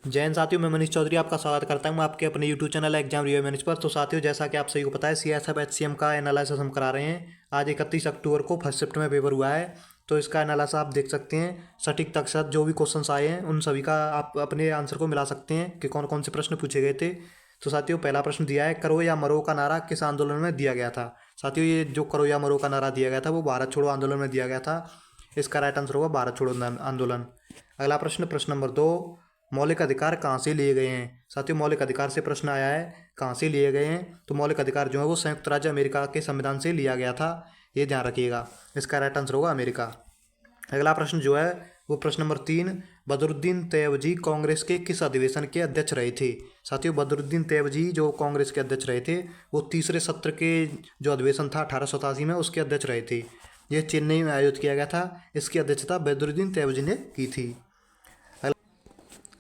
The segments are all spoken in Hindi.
जय हिंद साथियों, मैं मनीष चौधरी आपका स्वागत करता हूं आपके अपने YouTube channel exam review manage पर। तो साथियों, जैसा कि आप सभी को पता है, सीएसएफ एचसीएम का एनालिसिस हम करा रहे हैं। आज 31 अक्टूबर को फर्स्ट शिफ्ट में पेपर हुआ है, तो इसका एनालिसिस आप देख सकते हैं। सटीक तक साथ जो भी क्वेश्चंस आए हैं उन सभी का आप अपने आंसर को मिला सकते हैं कि कौन कौन से प्रश्न पूछे गए थे। तो साथियों, पहला प्रश्न दिया है, करो या मरो का नारा किस आंदोलन में दिया गया था। साथियों, ये जो करो या मरो का नारा दिया गया था वो भारत छोड़ो आंदोलन में दिया गया था। इसका राइट आंसर होगा भारत छोड़ो आंदोलन। अगला प्रश्न, प्रश्न नंबर 2, मौलिक अधिकार कहाँ से लिए गए हैं। साथियों, मौलिक अधिकार से प्रश्न आया है, कहाँ से लिए गए हैं। तो मौलिक अधिकार जो है वो संयुक्त राज्य अमेरिका के संविधान से लिया गया था, ये ध्यान रखिएगा। इसका राइट आंसर होगा अमेरिका। अगला प्रश्न जो है वो प्रश्न नंबर 3, बदरुद्दीन तैयबजी कांग्रेस के किस अधिवेशन के अध्यक्ष रहे थे। साथियों, बदरुद्दीन तैयबजी जो कांग्रेस के अध्यक्ष रहे थे वो तीसरे सत्र के जो अधिवेशन था 1887 में, उसके अध्यक्ष रहे थे। ये चेन्नई में आयोजित किया गया था। इसकी अध्यक्षता बदरुद्दीन तैयबजी ने की थी।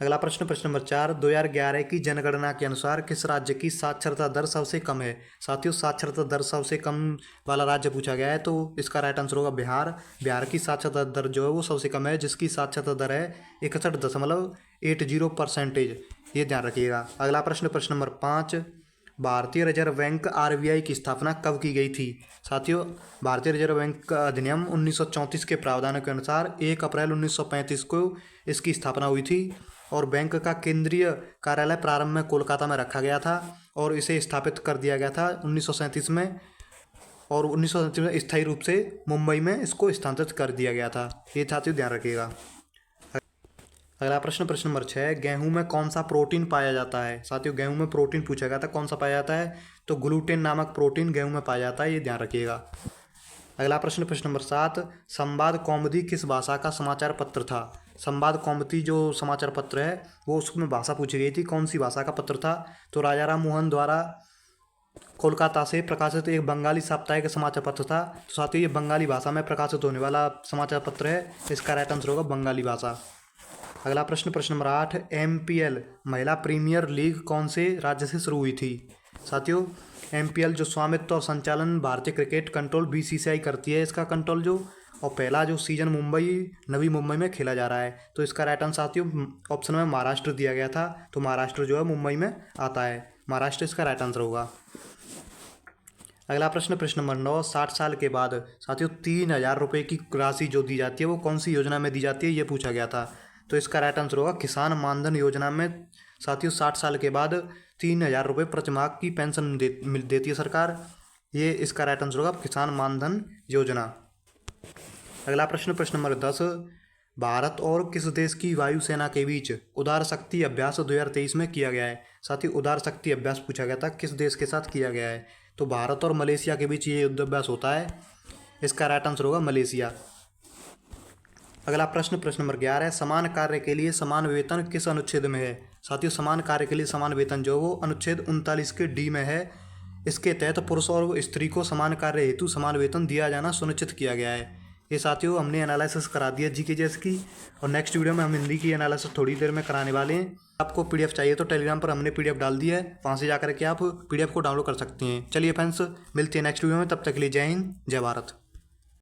अगला प्रश्न, प्रश्न नंबर 4, 2011 की जनगणना के अनुसार किस राज्य की साक्षरता दर सबसे कम है। साथियों, साक्षरता दर सबसे कम वाला राज्य पूछा गया है, तो इसका राइट आंसर होगा बिहार। बिहार की साक्षरता दर जो है वो सबसे कम है, जिसकी साक्षरता दर है 61.80%। ये ध्यान रखिएगा। अगला प्रश्न, प्रश्न नंबर 5, भारतीय रिजर्व बैंक आरबीआई की स्थापना कब की गई थी। साथियों, भारतीय रिजर्व बैंक का अधिनियम 1934 के प्रावधानों के अनुसार 1 अप्रैल 1935 को इसकी स्थापना हुई थी और बैंक का केंद्रीय कार्यालय प्रारंभ में कोलकाता में रखा गया था और इसे स्थापित कर दिया गया था 1937 में, और 1937 में स्थायी रूप से मुंबई में इसको स्थानांतरित कर दिया गया था। ये साथियों ध्यान रखिएगा। अगला प्रश्न, प्रश्न नंबर 6, गेहूं में कौन सा प्रोटीन पाया जाता है। साथियों, गेहूं में प्रोटीन पूछा गया था, कौन सा पाया जाता है, तो ग्लूटेन नामक प्रोटीन गेहूं में पाया जाता है, ये ध्यान रखिएगा। अगला प्रश्न, प्रश्न नंबर 7, संवाद कौमुदी किस भाषा का समाचार पत्र था। संवाद कौमुदी जो समाचार पत्र है वो उसमें भाषा पूछी गई थी, कौन सी भाषा का पत्र था, तो राजा राम मोहन द्वारा कोलकाता से प्रकाशित एक बंगाली साप्ताहिक समाचार पत्र था। तो साथियों, ये बंगाली भाषा में प्रकाशित होने वाला समाचार पत्र है। इसका राइट आंसर होगा बंगाली भाषा। अगला प्रश्न, प्रश्न नंबर 8, एमपीएल महिला प्रीमियर लीग कौन से राज्य से शुरू हुई थी। साथियों, एमपीएल जो स्वामित्व और संचालन भारतीय क्रिकेट कंट्रोल बीसीसीआई करती है, इसका कंट्रोल जो, और पहला जो सीजन नवी मुंबई में खेला जा रहा है। तो इसका राइट आंसर साथियों ऑप्शन में महाराष्ट्र दिया गया था, तो महाराष्ट्र जो है मुंबई में आता है, महाराष्ट्र इसका राइट आंसर होगा। अगला प्रश्न, प्रश्न नंबर 9, 60 साल के बाद साथियों 3000 रुपये की राशि जो दी जाती है वो कौन सी योजना में दी जाती है, ये पूछा गया था। तो इसका राइट आंसर होगा किसान मानधन योजना में। साथियों, 60 साल के बाद 3000 रुपये प्रति माह की पेंशन देती है सरकार। ये इसका राइट आंसर होगा किसान मानधन योजना। अगला प्रश्न, प्रश्न नंबर 10, भारत और किस देश की वायुसेना के बीच उदार शक्ति अभ्यास 2023 में किया गया है। साथियों, उदार शक्ति अभ्यास पूछा गया था, किस देश के साथ किया गया है, तो भारत और मलेशिया के बीच ये युद्ध अभ्यास होता है। इसका राइट आंसर होगा मलेशिया। अगला प्रश्न, प्रश्न नंबर 11, समान कार्य के लिए समान वेतन किस अनुच्छेद में है। साथियों, समान कार्य के लिए समान वेतन जो वो अनुच्छेद 39 के डी में है। इसके तहत पुरुष और स्त्री को समान कार्य हेतु समान वेतन दिया जाना सुनिश्चित किया गया है। ये साथियों हमने एनालिसिस करा दिया जीके जैस की, और नेक्स्ट वीडियो में हम हिंदी की एनालिसिस थोड़ी देर में कराने वाले हैं। आपको पीडीएफ चाहिए तो टेलीग्राम पर हमने पीडीएफ डाल दिया है, वहाँ से जाकर के आप पीडीएफ को डाउनलोड कर सकते हैं। चलिए फ्रेंड्स, मिलते हैं नेक्स्ट वीडियो में, तब तक के लिए जय हिंद, जय भारत।